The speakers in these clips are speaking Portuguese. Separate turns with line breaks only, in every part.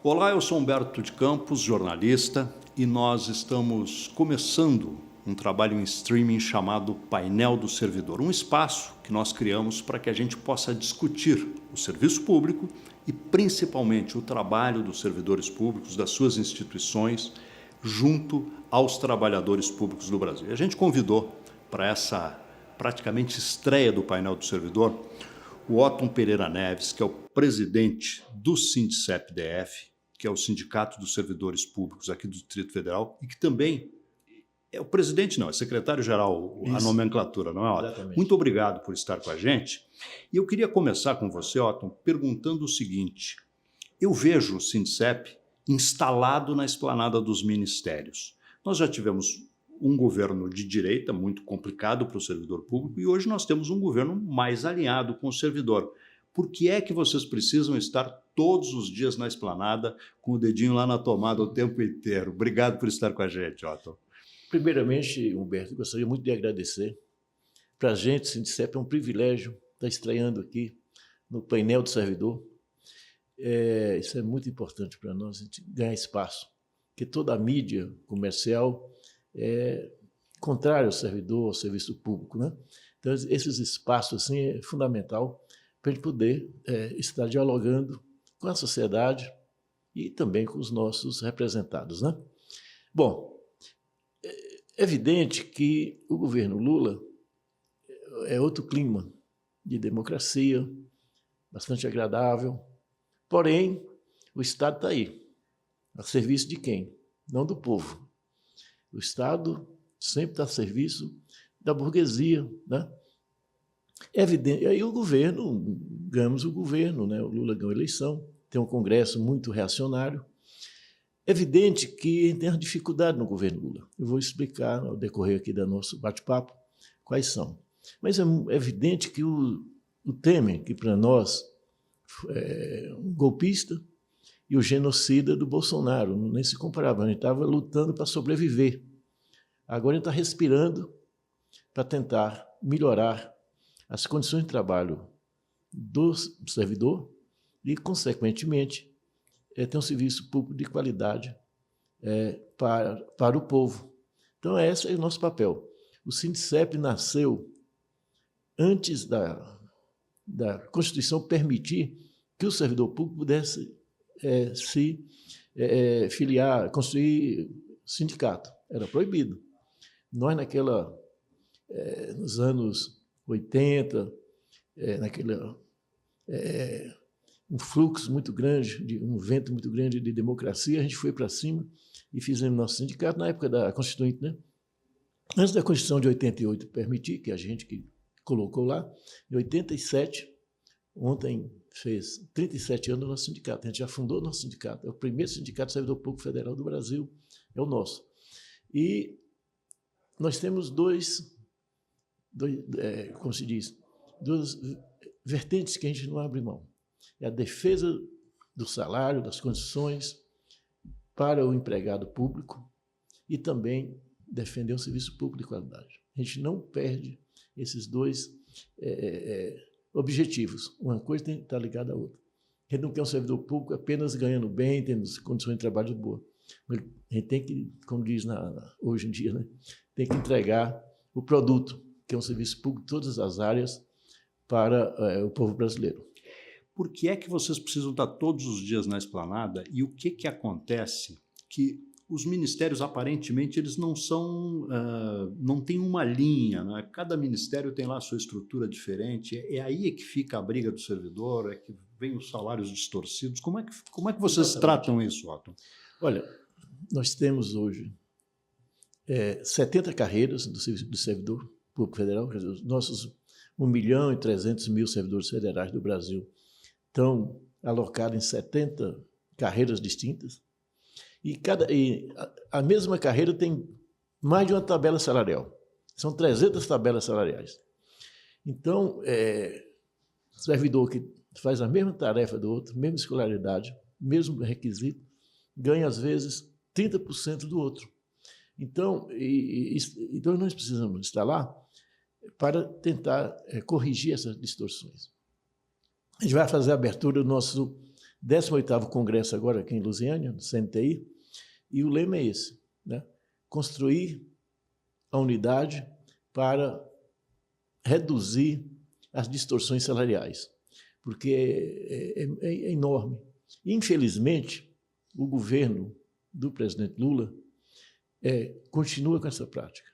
Olá, eu sou Humberto de Campos, jornalista, e nós estamos começando um trabalho em streaming chamado Painel do Servidor, um espaço que nós criamos para que a gente possa discutir o serviço público e principalmente o trabalho dos servidores públicos, das suas instituições, junto aos trabalhadores públicos do Brasil. E a gente convidou para essa praticamente estreia do Painel do Servidor o Otton Pereira Neves, que é o presidente do Sindicep-DF, que é o Sindicato dos Servidores Públicos aqui do Distrito Federal, e que também é o presidente, não, é secretário-geral, a nomenclatura, não é, Otton?
Exatamente.
Muito obrigado por estar com a gente. E eu queria começar com você, Otton, perguntando o seguinte: eu vejo o Sindicep instalado na esplanada dos ministérios. Nós já tivemos um governo de direita muito complicado para o servidor público e hoje nós temos um governo mais alinhado com o servidor. Por que é que vocês precisam estar todos os dias na esplanada com o dedinho lá na tomada o tempo inteiro? Obrigado por estar com a gente, Otton.
Primeiramente, Humberto, gostaria muito de agradecer. Para a gente, Sindicep, é um privilégio estar estreando aqui no painel do servidor. Isso é muito importante para nós, a gente ganhar espaço, porque toda a mídia comercial é contrária ao servidor, ao serviço público, né? Então, esses espaços assim, é fundamental para a gente poder estar dialogando com a sociedade e também com os nossos representados, né? Bom, é evidente que o governo Lula é outro clima de democracia, bastante agradável, porém, o Estado está aí, a serviço de quem? Não do povo. O Estado sempre está a serviço da burguesia, né? É evidente, aí o governo, ganhamos o governo, né? O Lula ganhou a eleição, tem um Congresso muito reacionário. É evidente que tem uma dificuldade no governo Lula. Eu vou explicar ao decorrer aqui do nosso bate-papo quais são. Mas é evidente que o Temer, que para nós é um golpista, e o genocida do Bolsonaro, nem se comparava, a gente estava lutando para sobreviver. Agora a gente está respirando para tentar melhorar as condições de trabalho do servidor e, consequentemente, ter um serviço público de qualidade para o povo. Então, esse é o nosso papel. O Sindicep nasceu antes da Constituição permitir que o servidor público pudesse se filiar, construir sindicato. Era proibido. Nós, nos anos 80, um fluxo muito grande, um vento muito grande de democracia, a gente foi para cima e fizemos nosso sindicato na época da Constituinte, né? Antes da Constituição de 88 permitir, que a gente que colocou lá, em 87, ontem fez 37 anos do nosso sindicato. A gente já fundou o nosso sindicato. É o primeiro sindicato de servidor público federal do Brasil, é o nosso. E nós temos como se diz, duas vertentes que a gente não abre mão. É a defesa do salário, das condições para o empregado público e também defender um serviço público de qualidade. A gente não perde esses dois objetivos. Uma coisa tem que estar ligada à outra. A gente não quer um servidor público apenas ganhando bem, tendo condições de trabalho boas. A gente tem que, como diz hoje em dia, né, tem que entregar o produto, que é um serviço público de todas as áreas para o povo brasileiro.
Por que é que vocês precisam estar todos os dias na esplanada e o que acontece que os ministérios, aparentemente, eles não têm uma linha, né? Cada ministério tem lá a sua estrutura diferente, é aí que fica a briga do servidor, é que vem os salários distorcidos. Como é que vocês tratam isso, Otton?
Olha, nós temos hoje 70 carreiras do servidor público federal, quer dizer, os nossos 1.300.000 servidores federais do Brasil estão alocados em 70 carreiras distintas, e a mesma carreira tem mais de uma tabela salarial. São 300 tabelas salariais. Então, servidor que faz a mesma tarefa do outro, mesma escolaridade, mesmo requisito, ganha, às vezes, 30% do outro. Então, então, nós precisamos estar lá para tentar corrigir essas distorções. A gente vai fazer a abertura do nosso 18º Congresso agora aqui em Lusiânia, no CNTI, e o lema é esse, né? Construir a unidade para reduzir as distorções salariais, porque é enorme. Infelizmente, o governo do presidente Lula continua com essa prática,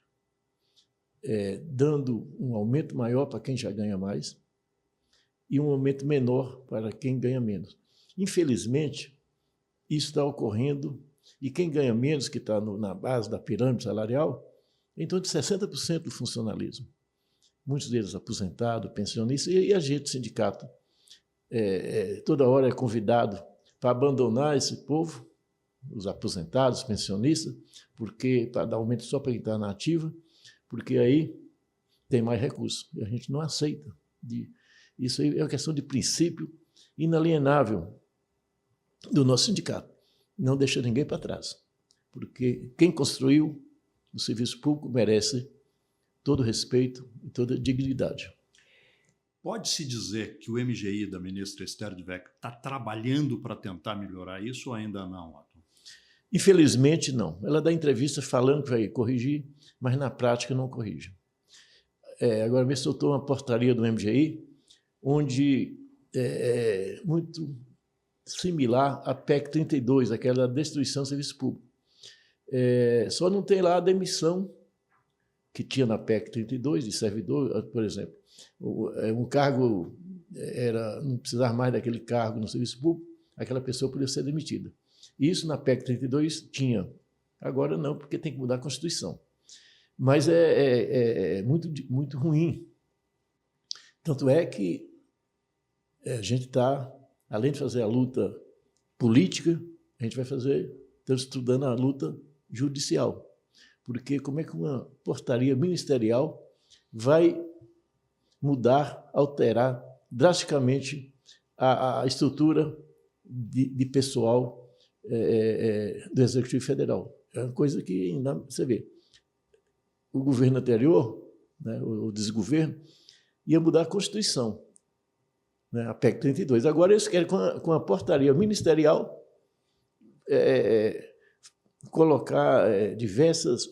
dando um aumento maior para quem já ganha mais e um aumento menor para quem ganha menos. Infelizmente, isso está ocorrendo, e quem ganha menos, que está na base da pirâmide salarial, é em torno de 60% do funcionalismo. Muitos deles aposentados, pensionistas, e a gente, sindicato, toda hora é convidado para abandonar esse povo, os aposentados, os pensionistas, porque para dar aumento só para quem está na ativa, porque aí tem mais recursos. E a gente não aceita. Isso aí é uma questão de princípio inalienável do nosso sindicato. Não deixa ninguém para trás, porque quem construiu o serviço público merece todo respeito e toda dignidade.
Pode-se dizer que o MGI da ministra Esther Dweck está trabalhando para tentar melhorar isso ou ainda não, Otto?
Infelizmente, não. Ela dá entrevista falando que vai corrigir, mas na prática não corrige. Agora mesmo soltou uma portaria do MGI, onde é muito similar à PEC 32, aquela destruição do serviço público. Só não tem lá a demissão que tinha na PEC 32, de servidor, por exemplo. Um cargo não precisar mais daquele cargo no serviço público, aquela pessoa podia ser demitida. Isso na PEC 32 tinha. Agora não, porque tem que mudar a Constituição. Mas é muito, muito ruim. Tanto é que a gente está, além de fazer a luta política, a gente vai estamos estudando a luta judicial. Porque como é que uma portaria ministerial vai mudar, alterar drasticamente a estrutura de pessoal do Executivo Federal? É uma coisa que ainda você vê. O governo anterior, né, o desgoverno, ia mudar a Constituição, né, a PEC 32. Agora eles querem, com a portaria ministerial, colocar diversas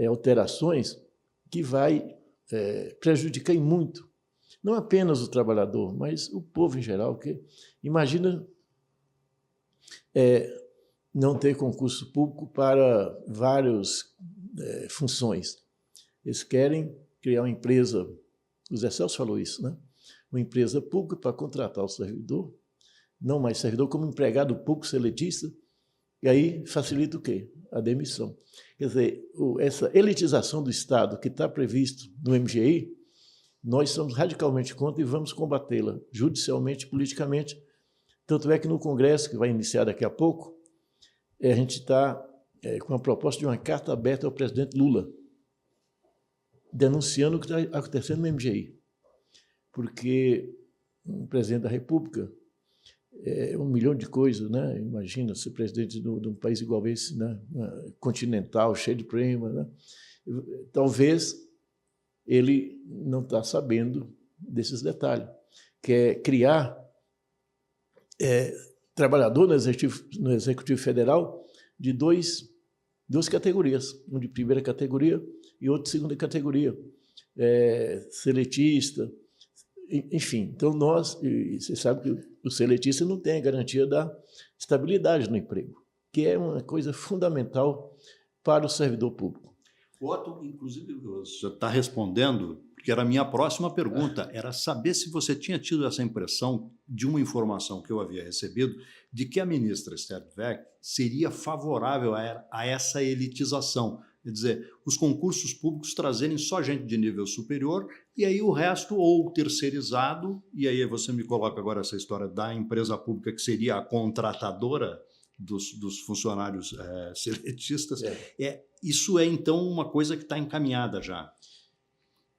alterações que vai prejudicar muito, não apenas o trabalhador, mas o povo em geral, que imagina não ter concurso público para várias funções. Eles querem criar uma empresa, o Zé Celso falou isso, né? Uma empresa pública para contratar o servidor, não mais servidor, como empregado público seletista, e aí facilita o quê? A demissão. Quer dizer, essa elitização do Estado que está previsto no MGI, nós somos radicalmente contra e vamos combatê-la judicialmente, politicamente. Tanto é que no Congresso, que vai iniciar daqui a pouco, a gente está com a proposta de uma carta aberta ao presidente Lula, denunciando o que está acontecendo no MGI. Porque o presidente da República um milhão de coisas, né? Imagina ser presidente de um país igual esse, né? Continental, cheio de prêmios, né? Talvez ele não está sabendo desses detalhes, que é criar trabalhador no Executivo Federal de duas categorias, um de primeira categoria e outro de segunda categoria, seletista, enfim. Então, você sabe que o seletista não tem a garantia da estabilidade no emprego, que é uma coisa fundamental para o servidor público.
Otto, inclusive, você está respondendo, porque era a minha próxima pergunta, era saber se você tinha tido essa impressão de uma informação que eu havia recebido, de que a ministra Esther Dweck seria favorável a essa elitização. Quer dizer, os concursos públicos trazerem só gente de nível superior e aí o resto ou terceirizado, e aí você me coloca agora essa história da empresa pública que seria a contratadora dos funcionários seletistas. Isso é, então, uma coisa que está encaminhada já.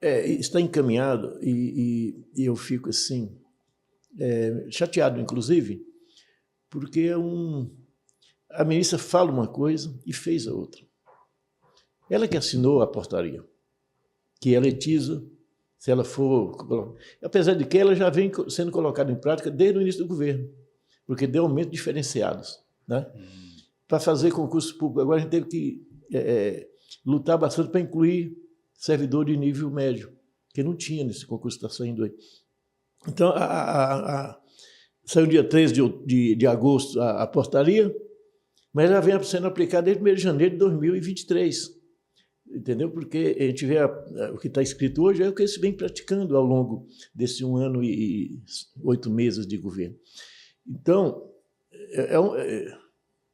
Está encaminhado e eu fico assim, chateado, inclusive, porque a ministra fala uma coisa e fez a outra. Ela que assinou a portaria, que eletiza, se ela for... Apesar de que ela já vem sendo colocada em prática desde o início do governo. porque deu aumentos diferenciados, né? Para fazer concurso público, agora a gente teve que lutar bastante para incluir servidor de nível médio, que não tinha nesse concurso que está saindo aí. Então, saiu dia 3 de agosto a portaria, mas ela vem sendo aplicada desde 1º de janeiro de 2023. Entendeu? Porque a gente vê o que está escrito hoje é o que eles vêm praticando ao longo desse 1 ano e 8 meses de governo. Então,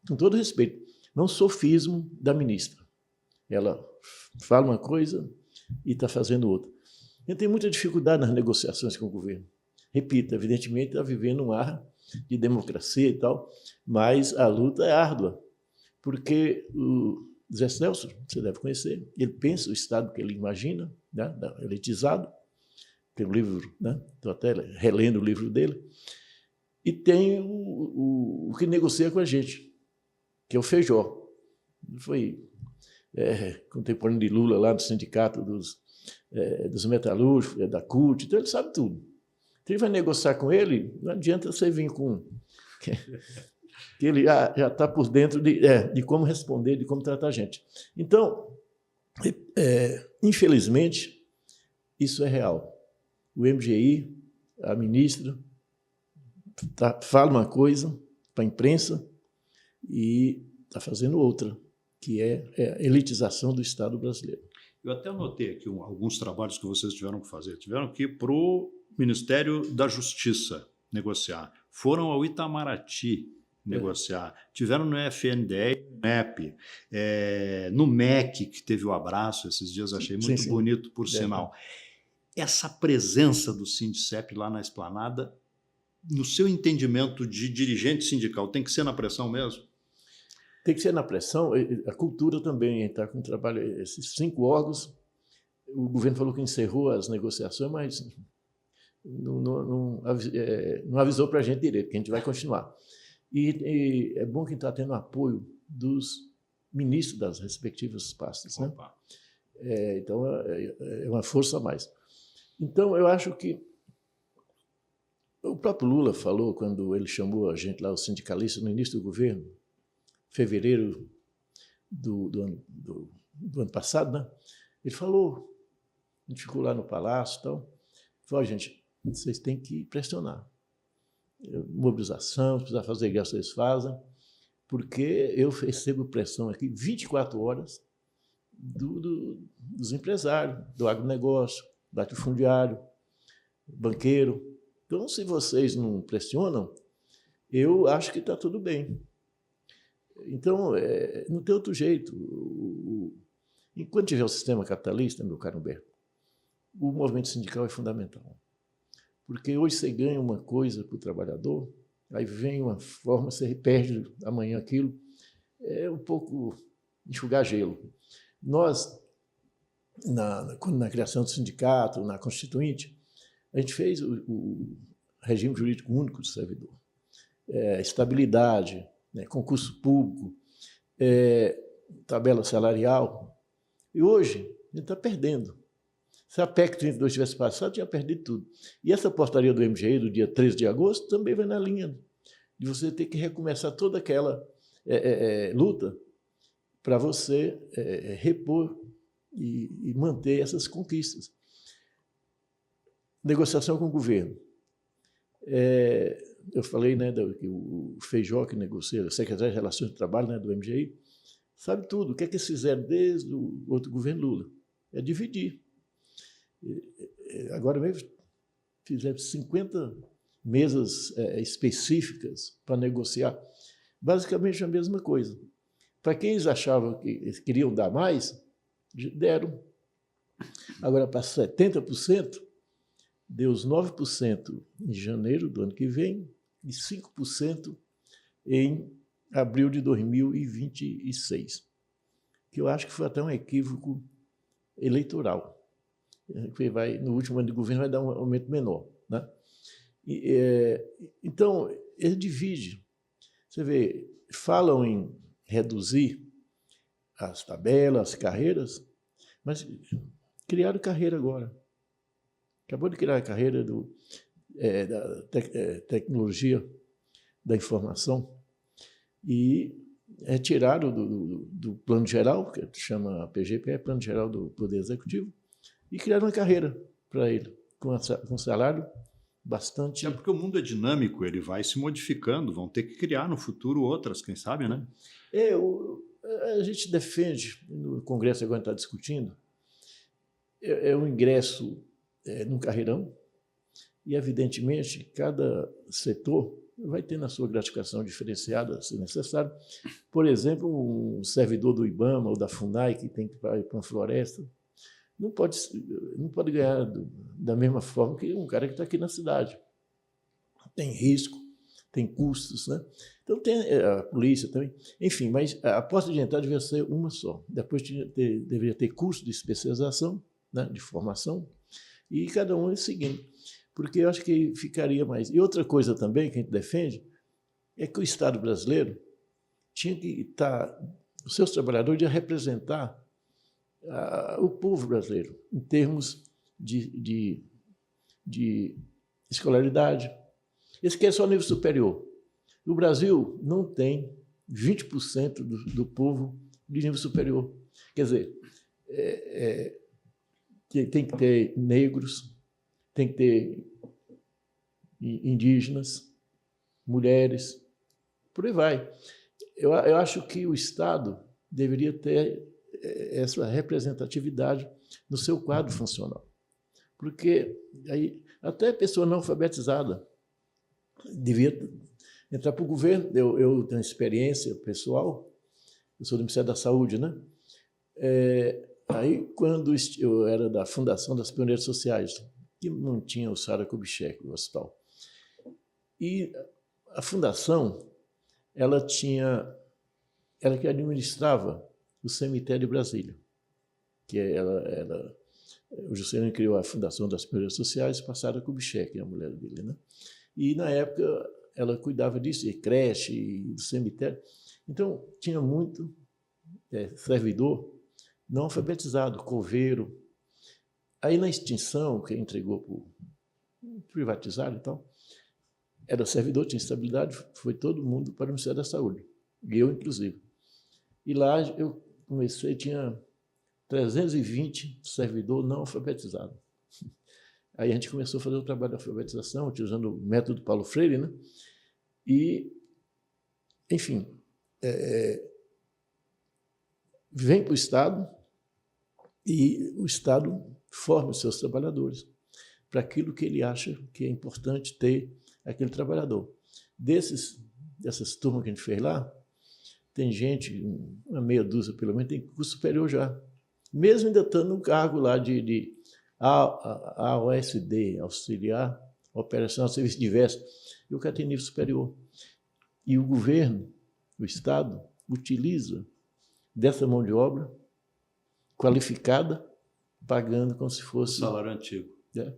com todo respeito, não sofismo da ministra. Ela fala uma coisa e está fazendo outra. A gente tem muita dificuldade nas negociações com o governo. Repito, evidentemente está vivendo um ar de democracia e tal, mas a luta é árdua, porque o Zé Celso, você deve conhecer, ele pensa o Estado que ele imagina, né, elitizado, tem um livro, né, estou até relendo o livro dele, e tem o que negocia com a gente, que é o Feijó. Ele foi contemporâneo de Lula lá no sindicato dos metalúrgicos, da CUT, então ele sabe tudo. Então ele vai negociar com ele, não adianta você vir com... que ele já está por dentro de como responder, de como tratar a gente. Então, infelizmente, isso é real. O MGI, a ministra, fala uma coisa para a imprensa e está fazendo outra, que é a elitização do Estado brasileiro.
Eu até anotei aqui alguns trabalhos que vocês tiveram que fazer. Tiveram que ir para o Ministério da Justiça negociar. Foram ao Itamaraty negociar. Tiveram no FNDE, no MEP, no MEC, que teve o abraço esses dias, achei muito bonito, por sinal. Essa presença do Sindicep lá na Esplanada, no seu entendimento de dirigente sindical, tem que ser na pressão mesmo?
Tem que ser na pressão. A cultura também está com trabalho. Esses 5 órgãos, o governo falou que encerrou as negociações, mas não avisou para a gente direito, que a gente vai continuar. E é bom que está tendo apoio dos ministros das respectivas pastas, né? Então, é uma força a mais. Então, eu acho que o próprio Lula falou, quando ele chamou a gente lá, os sindicalistas, no início do governo, fevereiro do ano passado, né? Ele falou, a gente ficou lá no Palácio e tal, falou, gente, vocês têm que pressionar. Mobilização, se precisar fazer guerra, vocês fazem, porque eu recebo pressão aqui 24 horas dos empresários, do agronegócio, do latifundiário, banqueiro. Então, se vocês não pressionam, eu acho que está tudo bem. Então, não tem outro jeito. Enquanto tiver o sistema capitalista, meu caro Humberto, o movimento sindical é fundamental. Porque hoje você ganha uma coisa para o trabalhador, aí vem uma forma, você perde amanhã aquilo. É um pouco enxugar gelo. Nós, na criação do sindicato, na Constituinte, a gente fez o regime jurídico único do servidor. Estabilidade, concurso público, tabela salarial. E hoje a gente está perdendo. Se a PEC 32 tivesse passado, tinha perdido tudo. E essa portaria do MGI, do dia 13 de agosto, também vai na linha de você ter que recomeçar toda aquela luta para você repor e manter essas conquistas. Negociação com o governo. Eu falei, né, que o Feijó, que negocia, o secretário de Relações do Trabalho, né, do MGI, sabe tudo. O que é que eles fizeram desde o outro governo Lula? É dividir. Agora mesmo fizeram 50 mesas específicas para negociar. Basicamente a mesma coisa. Para quem eles achavam que eles queriam dar mais, deram. Agora, para 70%, deu os 9% em janeiro do ano que vem e 5% em abril de 2026. Que eu acho que foi até um equívoco eleitoral. No último ano de governo vai dar um aumento menor, né? Então, ele divide. Você vê, falam em reduzir as tabelas, as carreiras, mas criaram carreira agora. Acabou de criar a carreira da tecnologia da informação e retiraram do plano geral, que chama PGPE, Plano Geral do Poder Executivo, e criaram uma carreira para ele, com um salário bastante...
É porque o mundo é dinâmico, ele vai se modificando, vão ter que criar no futuro outras, quem sabe, né?
A gente defende, no Congresso agora está discutindo, um ingresso num carreirão, e, evidentemente, cada setor vai ter na sua gratificação diferenciada, se necessário. Por exemplo, um servidor do IBAMA ou da FUNAI que tem que ir para uma floresta, não pode ganhar da mesma forma que um cara que está aqui na cidade. Tem risco, tem custos, né? Então, tem a polícia também. Enfim, mas a porta de entrada devia ser uma só. Depois deveria ter curso de especialização, né, de formação, e cada um seguindo. Porque eu acho que ficaria mais... E outra coisa também que a gente defende é que o Estado brasileiro tinha que estar... Os seus trabalhadores iam representar o povo brasileiro em termos de escolaridade. Esse quer só nível superior. O Brasil não tem 20% do povo de nível superior. Quer dizer, tem que ter negros, tem que ter indígenas, mulheres, por aí vai. Eu acho que o Estado deveria ter essa representatividade no seu quadro funcional. Porque aí, até a pessoa não alfabetizada devia entrar para o governo. Eu tenho experiência pessoal, eu sou do Ministério da Saúde, né? Aí, quando eu era da Fundação das Pioneiras Sociais, que não tinha o Sara Kubitschek, o hospital. E a fundação, ela que administrava o cemitério de Brasília, que o Juscelino criou a Fundação das Pioneiras Sociais, passaram a Kubitschek, a mulher dele, né? E, na época, ela cuidava disso, de creche, e do cemitério. Então, tinha muito servidor não alfabetizado, coveiro. Aí, na extinção, que entregou para privatizar e tal, era servidor, tinha estabilidade, foi todo mundo para o Ministério da Saúde, eu, inclusive. E lá eu comecei, tinha 320 servidores não alfabetizados. Aí a gente começou a fazer o trabalho de alfabetização, utilizando o método Paulo Freire, né? E, enfim, vem para o Estado e o Estado forma os seus trabalhadores para aquilo que ele acha que é importante ter aquele trabalhador. Dessas turmas que a gente fez lá, tem gente, uma meia dúzia pelo menos, tem curso superior já. Mesmo ainda estando no cargo lá de AOSD, auxiliar, operacional, serviço diverso, e o cara tem nível superior. E o governo, o Estado, utiliza dessa mão de obra qualificada, pagando como se fosse...
Salário antigo.
É.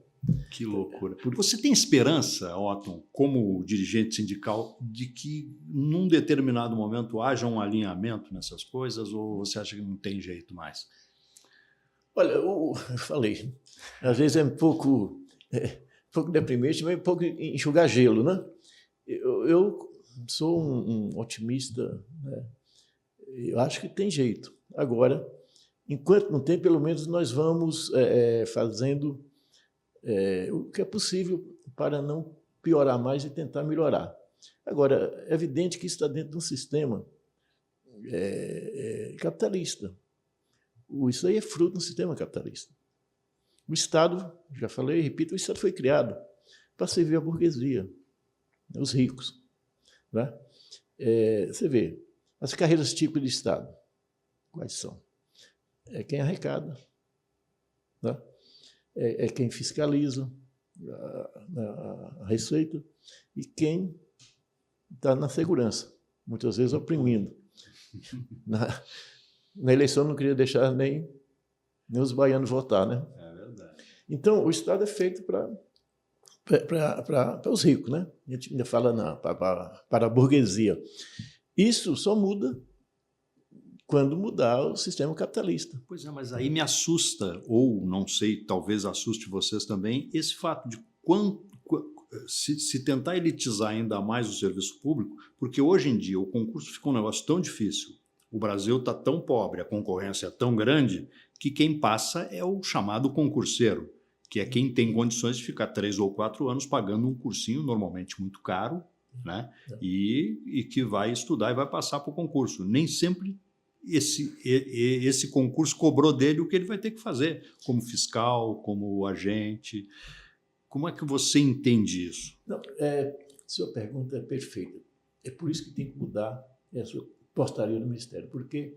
Que loucura. Você tem esperança, Otton, como dirigente sindical, de que num determinado momento haja um alinhamento nessas coisas, ou você acha que não tem jeito mais?
Olha, eu falei, às vezes é um pouco deprimente, mas um pouco enxugar gelo, né? Eu sou um otimista, né? Eu acho que tem jeito. Agora, enquanto não tem, pelo menos nós vamos fazendo o que é possível para não piorar mais e tentar melhorar. Agora, é evidente que isso está dentro de um sistema capitalista. Isso aí é fruto de um sistema capitalista. O Estado, já falei, repito, o Estado foi criado para servir a burguesia, os ricos. Né? Você vê, as carreiras típicas do Estado, quais são? É quem arrecada, né? É quem fiscaliza a receita e quem está na segurança, muitas vezes oprimindo. Na eleição não queria deixar nem os baianos votar, né?
É verdade.
Então, o Estado é feito para os ricos, né? A gente ainda fala para a burguesia. Isso só muda quando mudar o sistema capitalista.
Pois é, mas aí me assusta, ou não sei, talvez assuste vocês também, esse fato de se tentar elitizar ainda mais o serviço público, porque hoje em dia o concurso fica um negócio tão difícil, o Brasil está tão pobre, a concorrência é tão grande, que quem passa é o chamado concurseiro, que é quem tem condições de ficar 3 ou 4 anos pagando um cursinho, normalmente muito caro, né? E que vai estudar e vai passar para o concurso. Nem sempre esse concurso cobrou dele o que ele vai ter que fazer, como fiscal, como agente. Como é que você entende isso?
Não, sua pergunta é perfeita. É por isso que tem que mudar essa portaria do Ministério, porque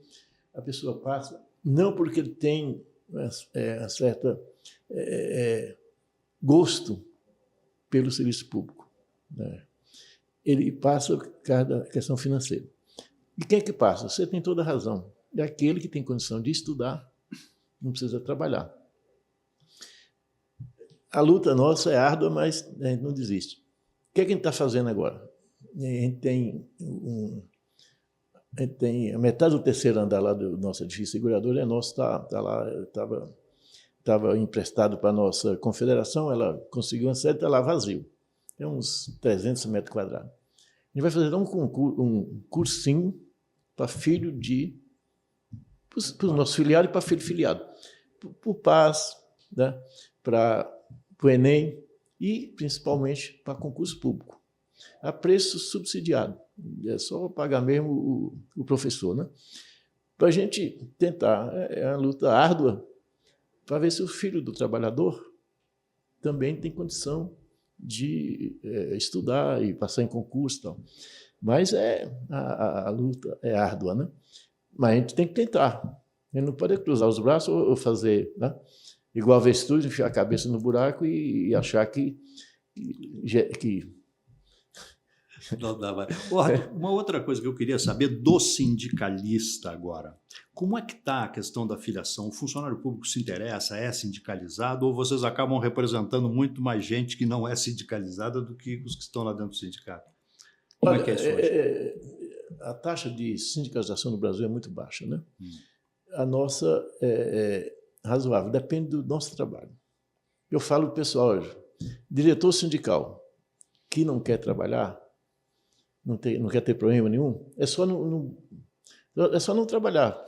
a pessoa passa, não porque ele tem um certo gosto pelo serviço público, né? Ele passa por causa da questão financeira. E quem é que passa? Você tem toda a razão. É aquele que tem condição de estudar, não precisa trabalhar. A luta nossa é árdua, mas a gente não desiste. O que é que a gente está fazendo agora? A gente tem a metade do terceiro andar lá do nosso edifício segurador é nosso, está lá, estava emprestado para a nossa confederação, ela conseguiu uma sede, está lá vazio. Tem uns 300 metros quadrados. A gente vai fazer um cursinho para filho para os nossos filiados e para filho filiado. Para o PAS, né? Para o Enem e, principalmente, para concurso público. A preço subsidiado. É só pagar mesmo o professor, né? Para a gente tentar, é uma luta árdua, para ver se o filho do trabalhador também tem condição de estudar e passar em concurso e tal. Mas a luta é árdua, né? Mas a gente tem que tentar. A gente não pode cruzar os braços ou fazer, né? Igual avestruz, enfiar a cabeça no buraco e achar que
Não dá, vai. Uma outra coisa que eu queria saber do sindicalista agora. Como é que está a questão da filiação? O funcionário público se interessa, é sindicalizado, ou vocês acabam representando muito mais gente que não é sindicalizada do que os que estão lá dentro do sindicato? Como é que é isso hoje?
A taxa de sindicalização no Brasil é muito baixa, né? A nossa é razoável, depende do nosso trabalho. Eu falo para o pessoal hoje, diretor sindical que não quer trabalhar, não quer ter problema nenhum, é só não trabalhar.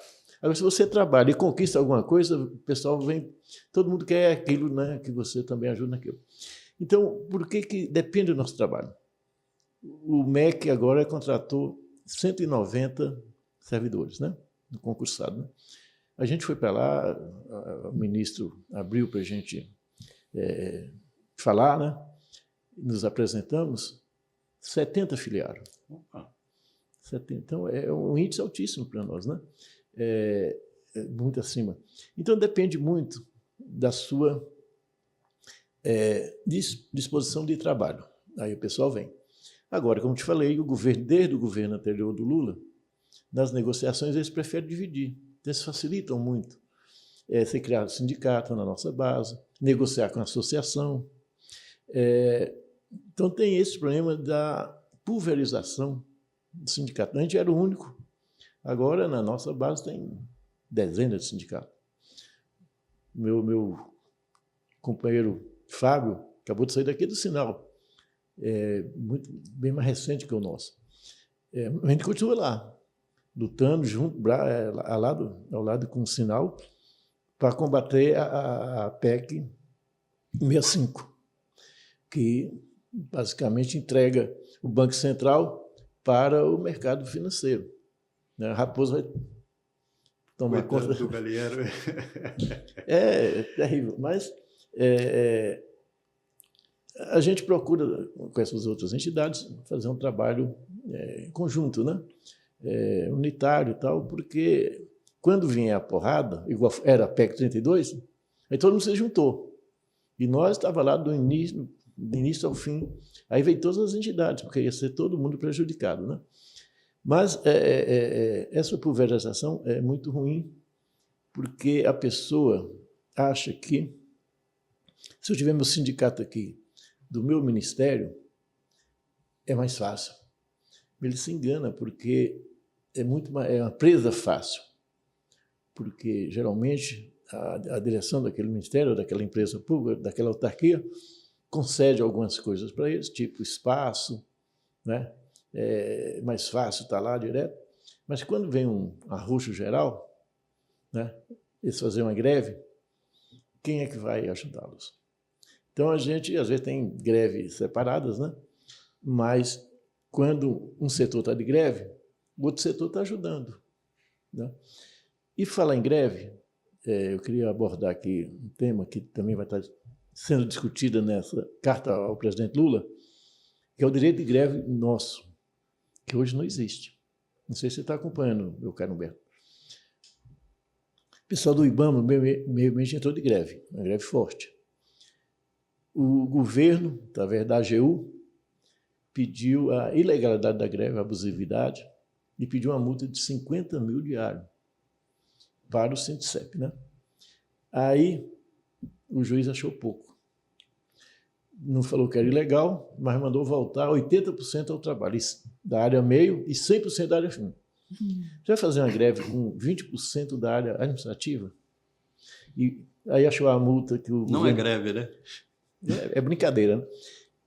Agora, se você trabalha e conquista alguma coisa, o pessoal vem, todo mundo quer aquilo, né, que você também ajuda naquilo. Então, por que depende do nosso trabalho? O MEC agora contratou 190 servidores, né, no concursado, né? A gente foi para lá, o ministro abriu para a gente falar, né? Nos apresentamos, 70 filiaram.
Opa.
70. Então, é um índice altíssimo para nós, né? Muito acima. Então, depende muito da sua disposição de trabalho. Aí o pessoal vem. Agora, como te falei, desde o governo anterior do Lula, nas negociações eles preferem dividir. Então, eles facilitam muito. Ser criado sindicato na nossa base, negociar com a associação. Então, tem esse problema da pulverização do sindicato. A gente era o único. Agora, na nossa base, tem dezenas de sindicatos. Meu companheiro Fábio acabou de sair daqui do Sinal. Bem mais recente que o nosso. A gente continua lá, lutando junto, ao lado com o Sinal, para combater a PEC 65, que basicamente entrega o Banco Central para o mercado financeiro. A Raposo vai tomar conta
do galinheiro.
É terrível, mas a gente procura, com essas outras entidades, fazer um trabalho conjunto, né? Unitário e tal, porque quando vinha a porrada, igual era a PEC 32, aí todo mundo se juntou. E nós estávamos lá do início ao fim. Aí veio todas as entidades, porque ia ser todo mundo prejudicado, né? Mas essa pulverização é muito ruim, porque a pessoa acha que, se eu tiver meu sindicato aqui, do meu ministério, é mais fácil. Ele se engana, porque é uma presa fácil. Porque, geralmente, a direção daquele ministério, daquela empresa pública, daquela autarquia, concede algumas coisas para eles, tipo espaço, né? É mais fácil estar lá direto. Mas quando vem um arroxo geral, né? Eles fazem uma greve, quem é que vai ajudá-los? Então, a gente, às vezes, tem greves separadas, né? Mas, quando um setor está de greve, o outro setor está ajudando, né? E falar em greve, eu queria abordar aqui um tema que também vai estar sendo discutido nessa carta ao presidente Lula, que é o direito de greve nosso, que hoje não existe. Não sei se você está acompanhando, meu caro Humberto. O pessoal do IBAMA, meio ambiente, entrou de greve, uma greve forte. O governo, através da AGU, pediu a ilegalidade da greve, a abusividade, e pediu uma multa de 50 mil diário para o Sindicep, né? Aí o juiz achou pouco. Não falou que era ilegal, mas mandou voltar 80% ao trabalho, da área meio e 100% da área fim. Você vai fazer uma greve com 20% da área administrativa? E aí achou a multa que o
Não
governo...
é greve, né?
É brincadeira, né?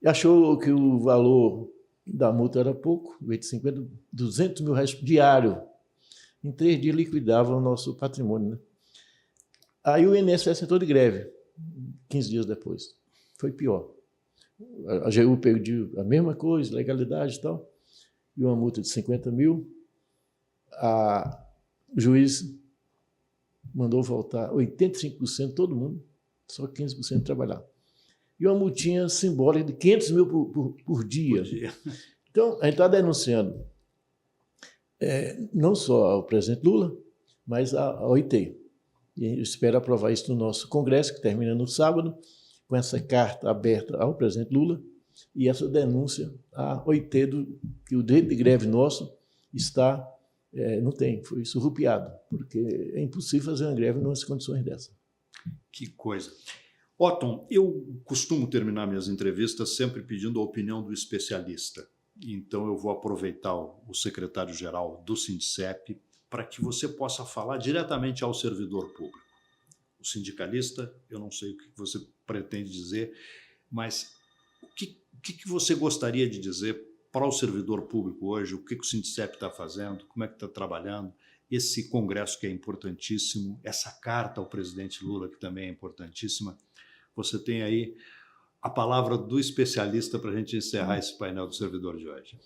Achou que o valor da multa era pouco, 50, 200 mil reais diário. Em 3 dias liquidava o nosso patrimônio, né? Aí o INSS entrou de greve, 15 dias depois. Foi pior. A AGU pediu a mesma coisa, legalidade e tal, e uma multa de 50 mil. O juiz mandou voltar 85% todo mundo, só 15% trabalhar. E uma multinha simbólica de 500 mil por dia. Então, a gente está denunciando não só ao presidente Lula, mas à OIT. E eu espero aprovar isso no nosso congresso, que termina no sábado, com essa carta aberta ao presidente Lula e essa denúncia à OIT que o direito de greve nosso está, foi surrupiado, porque é impossível fazer uma greve nas condições dessa.
Que coisa. Otton, eu costumo terminar minhas entrevistas sempre pedindo a opinião do especialista. Então eu vou aproveitar o secretário-geral do Sindicep para que você possa falar diretamente ao servidor público. O sindicalista, eu não sei o que você pretende dizer, mas o que você gostaria de dizer para o servidor público hoje? O que o Sindicep está fazendo? Como é que está trabalhando? Esse congresso que é importantíssimo, essa carta ao presidente Lula que também é importantíssima. Você tem aí a palavra do especialista para a gente encerrar esse painel do servidor de hoje.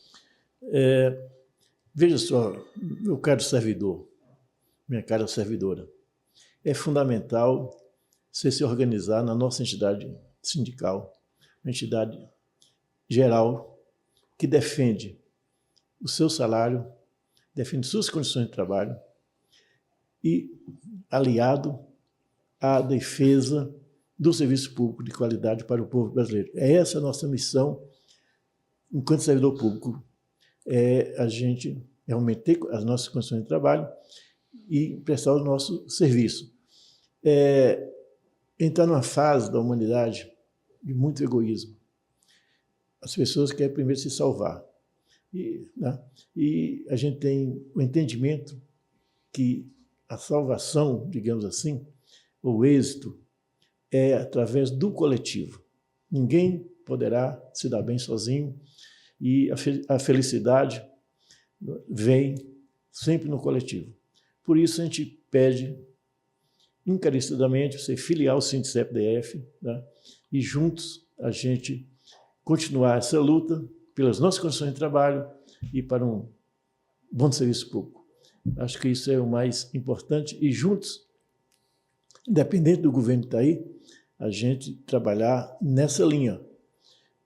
Veja só, meu caro servidor, minha cara servidora, é fundamental você se organizar na nossa entidade sindical, uma entidade geral que defende o seu salário, defende suas condições de trabalho e aliado à defesa do serviço público de qualidade para o povo brasileiro. É essa a nossa missão enquanto servidor público. A gente realmente ter as nossas condições de trabalho e prestar o nosso serviço. Entrar numa fase da humanidade de muito egoísmo. As pessoas querem primeiro se salvar. E a gente tem o entendimento que a salvação, digamos assim, o êxito, é através do coletivo. Ninguém poderá se dar bem sozinho e a felicidade vem sempre no coletivo. Por isso a gente pede encarecidamente você filiar o Sindicep-DF, né? E juntos a gente continuar essa luta pelas nossas condições de trabalho e para um bom serviço público. Acho que isso é o mais importante e juntos, independente do governo que está aí, a gente trabalhar nessa linha.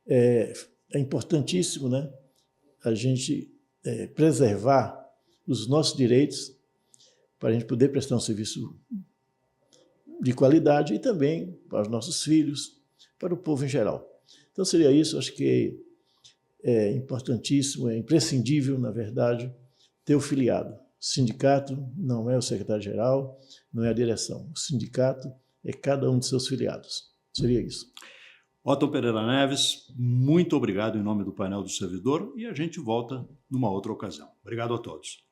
É importantíssimo, né, a gente preservar os nossos direitos para a gente poder prestar um serviço de qualidade e também para os nossos filhos, para o povo em geral. Então seria isso, acho que é importantíssimo, é imprescindível, na verdade, ter o filiado. O sindicato não é o secretário-geral, não é a direção. O sindicato é cada um de seus filiados. Seria isso.
Otton Pereira Neves, muito obrigado em nome do painel do servidor e a gente volta numa outra ocasião. Obrigado a todos.